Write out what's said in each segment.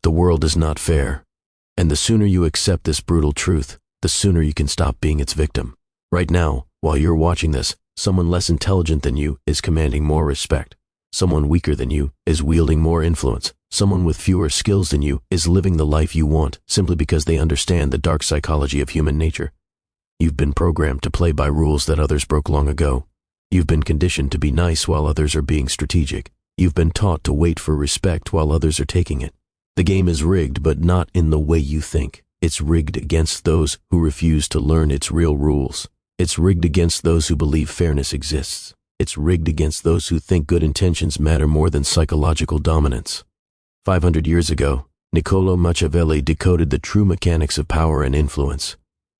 The world is not fair. And the sooner you accept this brutal truth, the sooner you can stop being its victim. Right now, while you're watching this, someone less intelligent than you is commanding more respect. Someone weaker than you is wielding more influence. Someone with fewer skills than you is living the life you want simply because they understand the dark psychology of human nature. You've been programmed to play by rules that others broke long ago. You've been conditioned to be nice while others are being strategic. You've been taught to wait for respect while others are taking it. The game is rigged, but not in the way you think. It's rigged against those who refuse to learn its real rules. It's rigged against those who believe fairness exists. It's rigged against those who think good intentions matter more than psychological dominance. 500 years ago, Niccolo Machiavelli decoded the true mechanics of power and influence.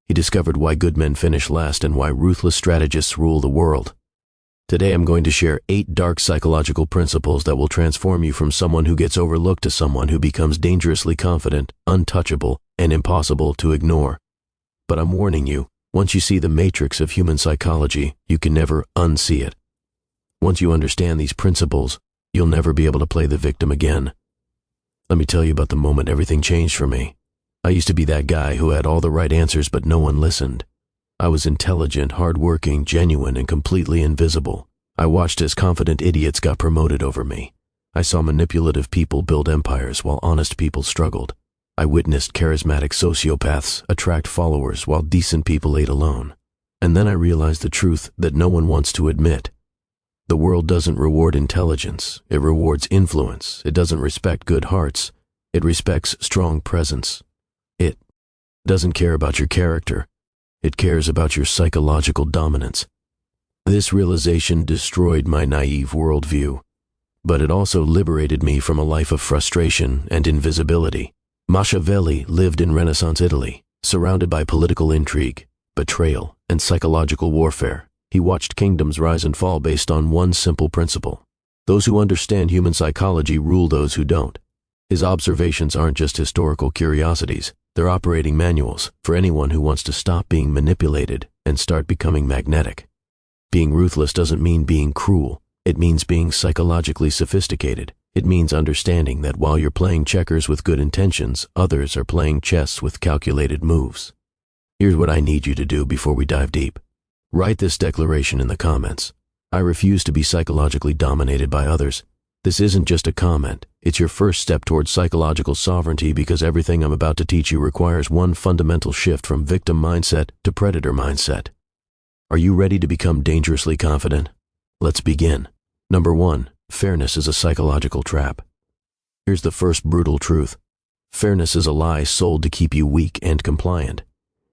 He discovered why good men finish last and why ruthless strategists rule the world. Today I'm going to share 8 dark psychological principles that will transform you from someone who gets overlooked to someone who becomes dangerously confident, untouchable, and impossible to ignore. But I'm warning you, once you see the matrix of human psychology, you can never unsee it. Once you understand these principles, you'll never be able to play the victim again. Let me tell you about the moment everything changed for me. I used to be that guy who had all the right answers but no one listened. I was intelligent, hardworking, genuine, and completely invisible. I watched as confident idiots got promoted over me. I saw manipulative people build empires while honest people struggled. I witnessed charismatic sociopaths attract followers while decent people ate alone. And then I realized the truth that no one wants to admit. The world doesn't reward intelligence, it rewards influence. It doesn't respect good hearts, it respects strong presence. It doesn't care about your character, it cares about your psychological dominance. This realization destroyed my naive worldview, but it also liberated me from a life of frustration and invisibility. Machiavelli lived in Renaissance Italy, surrounded by political intrigue, betrayal, and psychological warfare. He watched kingdoms rise and fall based on one simple principle. Those who understand human psychology rule those who don't. His observations aren't just historical curiosities, they're operating manuals for anyone who wants to stop being manipulated and start becoming magnetic. Being ruthless doesn't mean being cruel, it means being psychologically sophisticated. It means understanding that while you're playing checkers with good intentions, others are playing chess with calculated moves. Here's what I need you to do before we dive deep. Write this declaration in the comments. I refuse to be psychologically dominated by others. This isn't just a comment, it's your first step towards psychological sovereignty because everything I'm about to teach you requires one fundamental shift from victim mindset to predator mindset. Are you ready to become dangerously confident? Let's begin. Number 1, fairness is a psychological trap. Here's the first brutal truth. Fairness is a lie sold to keep you weak and compliant.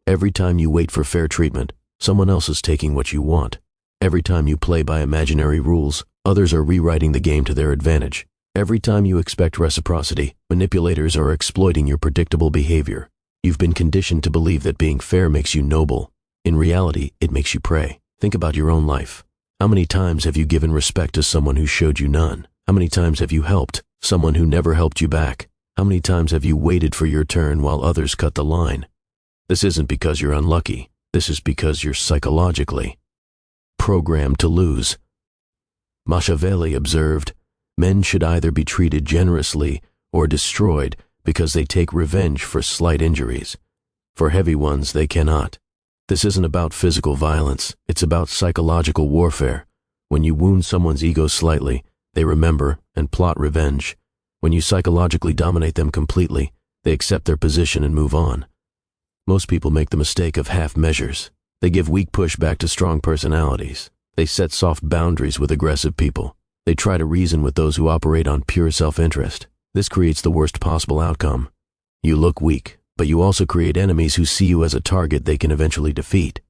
Every time you wait for fair treatment, someone else is taking what you want. Every time you play by imaginary rules, others are rewriting the game to their advantage. Every time you expect reciprocity, manipulators are exploiting your predictable behavior. You've been conditioned to believe that being fair makes you noble. In reality, it makes you prey. Think about your own life. How many times have you given respect to someone who showed you none? How many times have you helped someone who never helped you back? How many times have you waited for your turn while others cut the line? This isn't because you're unlucky. This is because you're psychologically programmed to lose. Machiavelli observed, men should either be treated generously or destroyed because they take revenge for slight injuries. For heavy ones, they cannot. This isn't about physical violence, it's about psychological warfare. When you wound someone's ego slightly, they remember and plot revenge. When you psychologically dominate them completely, they accept their position and move on. Most people make the mistake of half measures. They give weak pushback to strong personalities. They set soft boundaries with aggressive people. They try to reason with those who operate on pure self-interest. This creates the worst possible outcome. You look weak, but you also create enemies who see you as a target they can eventually defeat.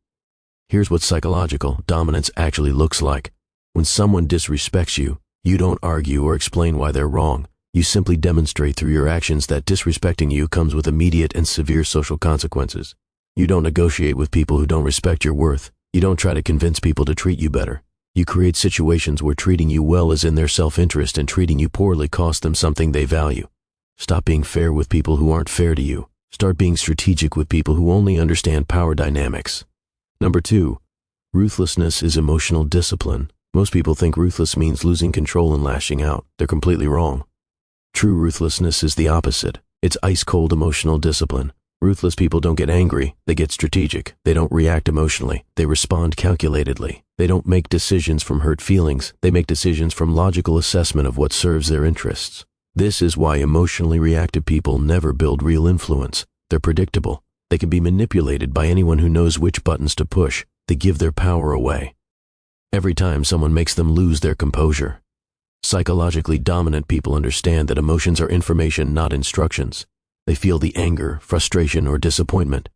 Here's what psychological dominance actually looks like. When someone disrespects you, you don't argue or explain why they're wrong. You simply demonstrate through your actions that disrespecting you comes with immediate and severe social consequences. You don't negotiate with people who don't respect your worth. You don't try to convince people to treat you better. You create situations where treating you well is in their self-interest and treating you poorly costs them something they value. Stop being fair with people who aren't fair to you. Start being strategic with people who only understand power dynamics. Number 2, ruthlessness is emotional discipline. Most people think ruthless means losing control and lashing out. They're completely wrong. True ruthlessness is the opposite. It's ice-cold emotional discipline. Ruthless people don't get angry, they get strategic. They don't react emotionally, they respond calculatedly. They don't make decisions from hurt feelings, they make decisions from logical assessment of what serves their interests. This is why emotionally reactive people never build real influence. They're predictable. They can be manipulated by anyone who knows which buttons to push. They give their power away every time someone makes them lose their composure. Psychologically dominant people understand that emotions are information, not instructions. They feel the anger, frustration, or disappointment,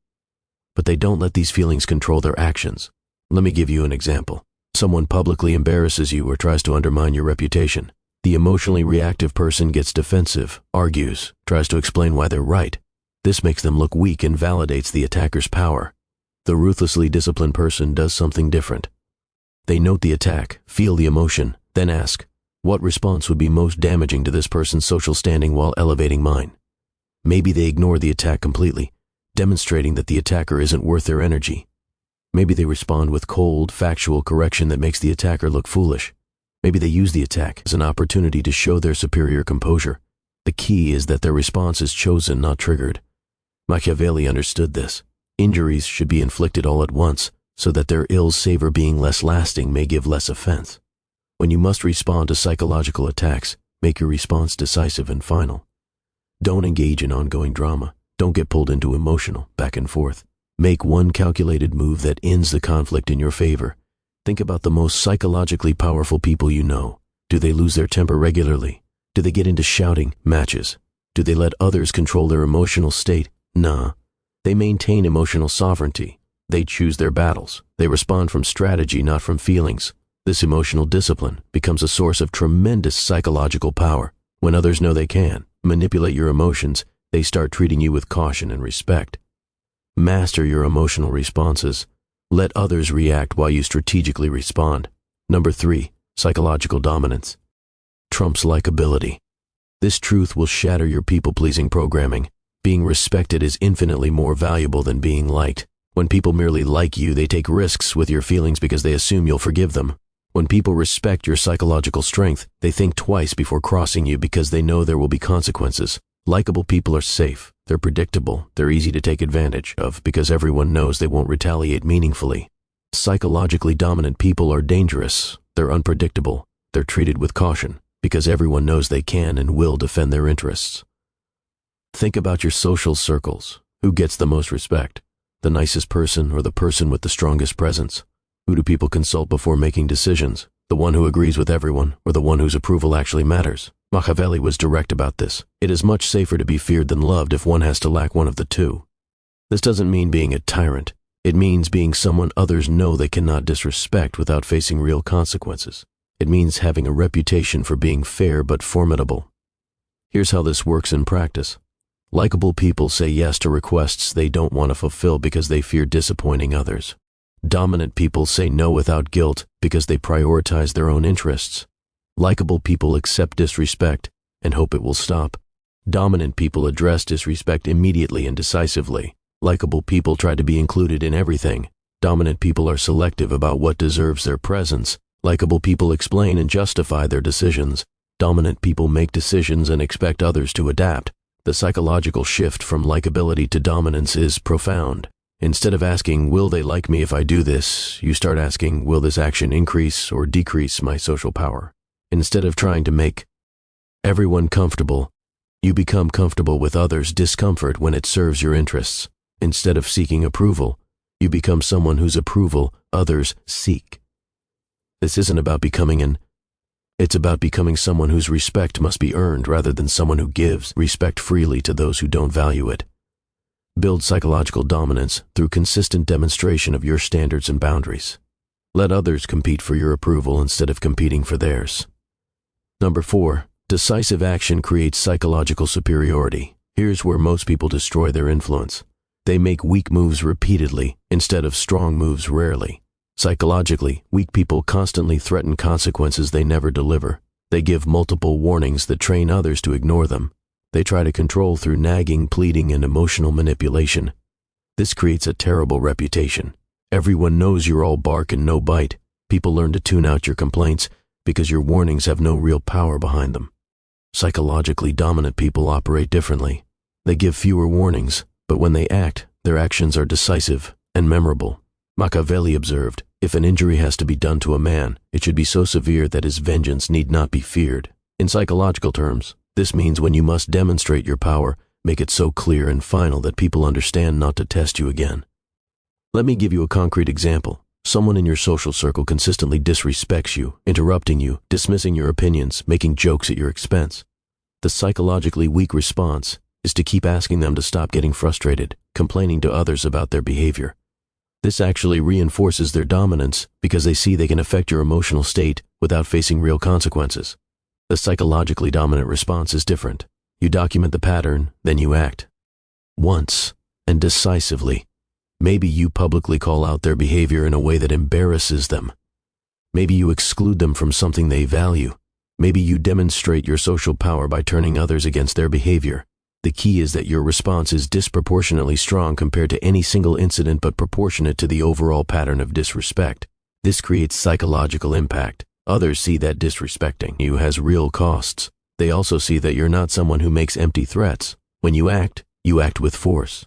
but they don't let these feelings control their actions. Let me give you an example. Someone publicly embarrasses you or tries to undermine your reputation. The emotionally reactive person gets defensive, argues, tries to explain why they're right. This makes them look weak and validates the attacker's power. The ruthlessly disciplined person does something different. They note the attack, feel the emotion, then ask, what response would be most damaging to this person's social standing while elevating mine? Maybe they ignore the attack completely, demonstrating that the attacker isn't worth their energy. Maybe they respond with cold, factual correction that makes the attacker look foolish. Maybe they use the attack as an opportunity to show their superior composure. The key is that their response is chosen, not triggered. Machiavelli understood this. Injuries should be inflicted all at once, so that their ills savor being less lasting may give less offense. When you must respond to psychological attacks, make your response decisive and final. Don't engage in ongoing drama. Don't get pulled into emotional back and forth. Make one calculated move that ends the conflict in your favor. Think about the most psychologically powerful people you know. Do they lose their temper regularly? Do they get into shouting matches? Do they let others control their emotional state? Nah. They maintain emotional sovereignty. They choose their battles. They respond from strategy, not from feelings. This emotional discipline becomes a source of tremendous psychological power. When others know they can manipulate your emotions, they start treating you with caution and respect. Master your emotional responses. Let others react while you strategically respond. Number 3, psychological dominance trumps likability. This truth will shatter your people-pleasing programming. Being respected is infinitely more valuable than being liked. When people merely like you, they take risks with your feelings because they assume you'll forgive them. When people respect your psychological strength, they think twice before crossing you because they know there will be consequences. Likable people are safe. They're predictable. They're easy to take advantage of because everyone knows they won't retaliate meaningfully. Psychologically dominant people are dangerous. They're unpredictable. They're treated with caution because everyone knows they can and will defend their interests. Think about your social circles. Who gets the most respect? The nicest person or the person with the strongest presence? Who do people consult before making decisions? The one who agrees with everyone or the one whose approval actually matters? Machiavelli was direct about this. It is much safer to be feared than loved if one has to lack one of the two. This doesn't mean being a tyrant. It means being someone others know they cannot disrespect without facing real consequences. It means having a reputation for being fair but formidable. Here's how this works in practice. Likable people say yes to requests they don't want to fulfill because they fear disappointing others. Dominant people say no without guilt because they prioritize their own interests. Likable people accept disrespect and hope it will stop. Dominant people address disrespect immediately and decisively. Likable people try to be included in everything. Dominant people are selective about what deserves their presence. Likable people explain and justify their decisions. Dominant people make decisions and expect others to adapt. The psychological shift from likability to dominance is profound. Instead of asking, will they like me if I do this, you start asking, will this action increase or decrease my social power? Instead of trying to make everyone comfortable, you become comfortable with others' discomfort when it serves your interests. Instead of seeking approval, you become someone whose approval others seek. This isn't about it's about becoming someone whose respect must be earned rather than someone who gives respect freely to those who don't value it. Build psychological dominance through consistent demonstration of your standards and boundaries. Let others compete for your approval instead of competing for theirs. Number 4, decisive action creates psychological superiority. Here's where most people destroy their influence. They make weak moves repeatedly instead of strong moves rarely. Psychologically, weak people constantly threaten consequences they never deliver. They give multiple warnings that train others to ignore them. They try to control through nagging, pleading, and emotional manipulation. This creates a terrible reputation. Everyone knows you're all bark and no bite. People learn to tune out your complaints because your warnings have no real power behind them. Psychologically dominant people operate differently. They give fewer warnings, but when they act, their actions are decisive and memorable. Machiavelli observed, if an injury has to be done to a man, it should be so severe that his vengeance need not be feared. In psychological terms, this means when you must demonstrate your power, make it so clear and final that people understand not to test you again. Let me give you a concrete example. Someone in your social circle consistently disrespects you, interrupting you, dismissing your opinions, making jokes at your expense. The psychologically weak response is to keep asking them to stop getting frustrated, complaining to others about their behavior. This actually reinforces their dominance because they see they can affect your emotional state without facing real consequences. The psychologically dominant response is different. You document the pattern, then you act. Once, and decisively. Maybe you publicly call out their behavior in a way that embarrasses them. Maybe you exclude them from something they value. Maybe you demonstrate your social power by turning others against their behavior. The key is that your response is disproportionately strong compared to any single incident but proportionate to the overall pattern of disrespect. This creates psychological impact. Others see that disrespecting you has real costs. They also see that you're not someone who makes empty threats. When you act with force.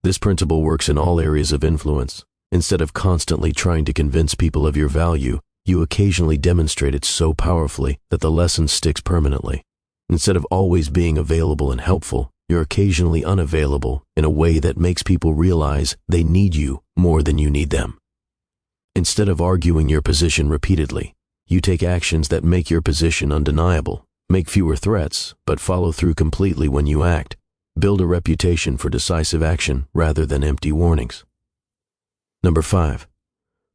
This principle works in all areas of influence. Instead of constantly trying to convince people of your value, you occasionally demonstrate it so powerfully that the lesson sticks permanently. Instead of always being available and helpful, you're occasionally unavailable in a way that makes people realize they need you more than you need them. Instead of arguing your position repeatedly, you take actions that make your position undeniable, make fewer threats, but follow through completely when you act. Build a reputation for decisive action rather than empty warnings. Number 5.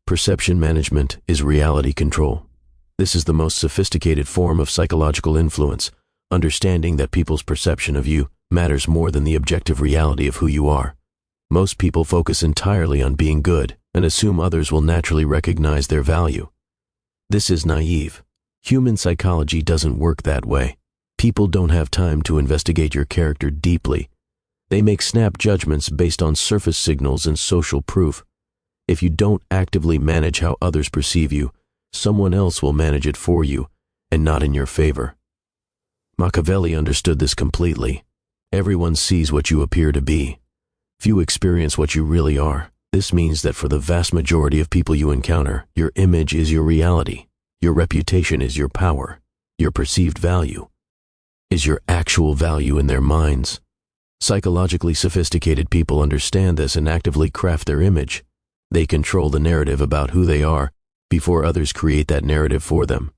Perception management is reality control. This is the most sophisticated form of psychological influence, understanding that people's perception of you matters more than the objective reality of who you are. Most people focus entirely on being good and assume others will naturally recognize their value. This is naive. Human psychology doesn't work that way. People don't have time to investigate your character deeply. They make snap judgments based on surface signals and social proof. If you don't actively manage how others perceive you, someone else will manage it for you, and not in your favor. Machiavelli understood this completely. Everyone sees what you appear to be. Few experience what you really are. This means that for the vast majority of people you encounter, your image is your reality. Your reputation is your power. Your perceived value is your actual value in their minds. Psychologically sophisticated people understand this and actively craft their image. They control the narrative about who they are before others create that narrative for them.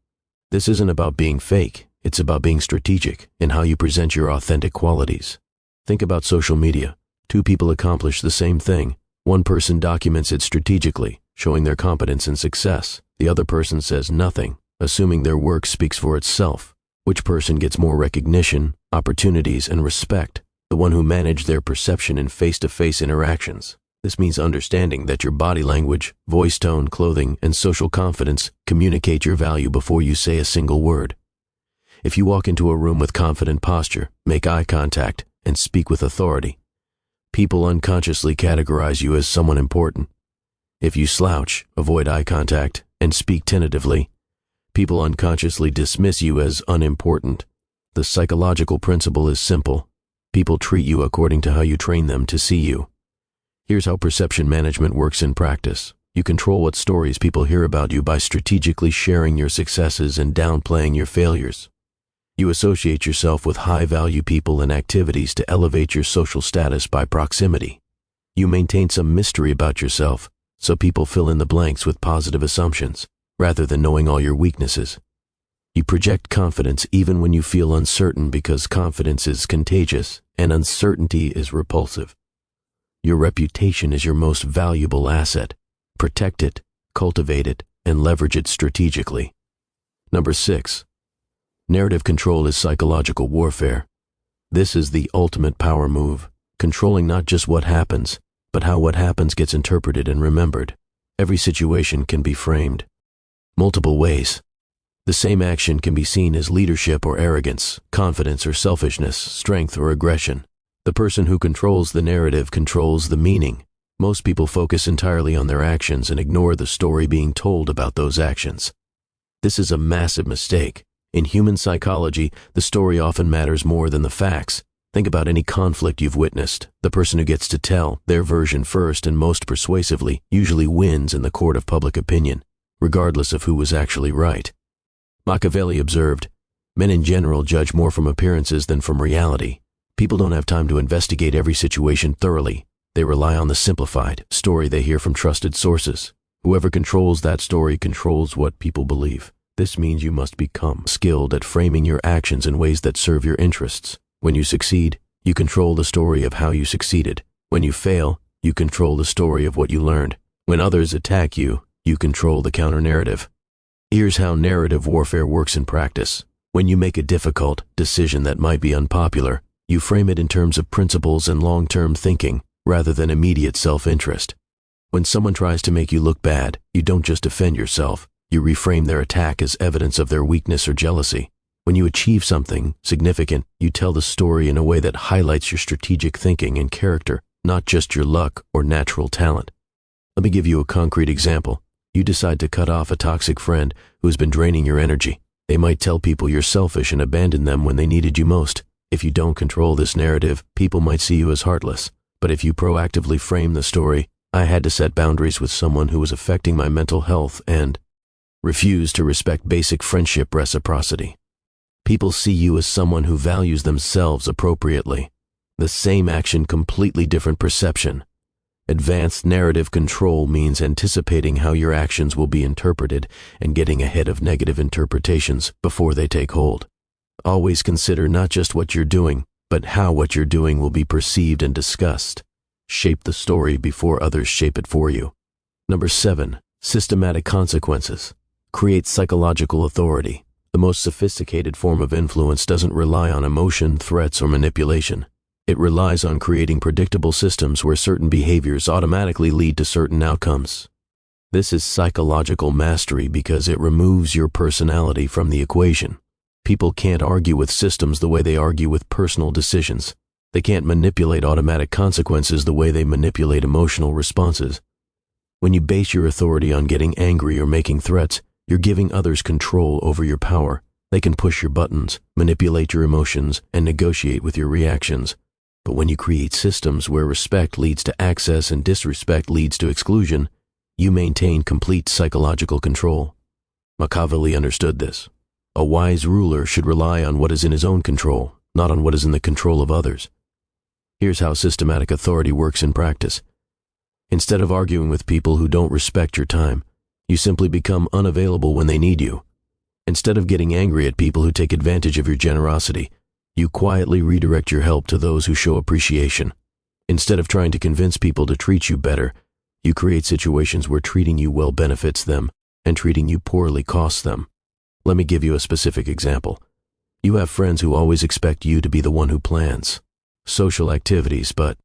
This isn't about being fake, it's about being strategic in how you present your authentic qualities. Think about social media. Two people accomplish the same thing. One person documents it strategically, showing their competence and success. The other person says nothing, assuming their work speaks for itself. Which person gets more recognition, opportunities, and respect? The one who managed their perception in face-to-face interactions. This means understanding that your body language, voice tone, clothing, and social confidence communicate your value before you say a single word. If you walk into a room with confident posture, make eye contact, and speak with authority, people unconsciously categorize you as someone important. If you slouch, avoid eye contact, and speak tentatively, people unconsciously dismiss you as unimportant. The psychological principle is simple. People treat you according to how you train them to see you. Here's how perception management works in practice. You control what stories people hear about you by strategically sharing your successes and downplaying your failures. You associate yourself with high-value people and activities to elevate your social status by proximity. You maintain some mystery about yourself, so people fill in the blanks with positive assumptions, rather than knowing all your weaknesses. You project confidence even when you feel uncertain because confidence is contagious and uncertainty is repulsive. Your reputation is your most valuable asset. Protect it, cultivate it, and leverage it strategically. Number 6. Narrative control is psychological warfare. This is the ultimate power move, controlling not just what happens, but how what happens gets interpreted and remembered. Every situation can be framed multiple ways. The same action can be seen as leadership or arrogance, confidence or selfishness, strength or aggression. The person who controls the narrative controls the meaning. Most people focus entirely on their actions and ignore the story being told about those actions. This is a massive mistake. In human psychology, the story often matters more than the facts. Think about any conflict you've witnessed. The person who gets to tell their version first and most persuasively usually wins in the court of public opinion, regardless of who was actually right. Machiavelli observed, "Men in general judge more from appearances than from reality. People don't have time to investigate every situation thoroughly. They rely on the simplified story they hear from trusted sources. Whoever controls that story controls what people believe. This means you must become skilled at framing your actions in ways that serve your interests. When you succeed, you control the story of how you succeeded. When you fail, you control the story of what you learned. When others attack you, you control the counter-narrative." Here's how narrative warfare works in practice. When you make a difficult decision that might be unpopular, you frame it in terms of principles and long-term thinking, rather than immediate self-interest. When someone tries to make you look bad, you don't just defend yourself, you reframe their attack as evidence of their weakness or jealousy. When you achieve something significant, you tell the story in a way that highlights your strategic thinking and character, not just your luck or natural talent. Let me give you a concrete example. You decide to cut off a toxic friend who's been draining your energy. They might tell people you're selfish and abandon them when they needed you most. If you don't control this narrative, people might see you as heartless. But if you proactively frame the story, "I had to set boundaries with someone who was affecting my mental health and refused to respect basic friendship reciprocity," people see you as someone who values themselves appropriately. The same action, completely different perception. Advanced narrative control means anticipating how your actions will be interpreted and getting ahead of negative interpretations before they take hold. Always consider not just what you're doing, but how what you're doing will be perceived and discussed. Shape the story before others shape it for you. Number 7, systematic consequences. Create psychological authority. The most sophisticated form of influence doesn't rely on emotion, threats, or manipulation. It relies on creating predictable systems where certain behaviors automatically lead to certain outcomes. This is psychological mastery because it removes your personality from the equation. People can't argue with systems the way they argue with personal decisions. They can't manipulate automatic consequences the way they manipulate emotional responses. When you base your authority on getting angry or making threats, you're giving others control over your power. They can push your buttons, manipulate your emotions, and negotiate with your reactions. But when you create systems where respect leads to access and disrespect leads to exclusion, you maintain complete psychological control. Machiavelli understood this. A wise ruler should rely on what is in his own control, not on what is in the control of others. Here's how systematic authority works in practice. Instead of arguing with people who don't respect your time, you simply become unavailable when they need you. Instead of getting angry at people who take advantage of your generosity, you quietly redirect your help to those who show appreciation. Instead of trying to convince people to treat you better, you create situations where treating you well benefits them and treating you poorly costs them. Let me give you a specific example. You have friends who always expect you to be the one who plans social activities, but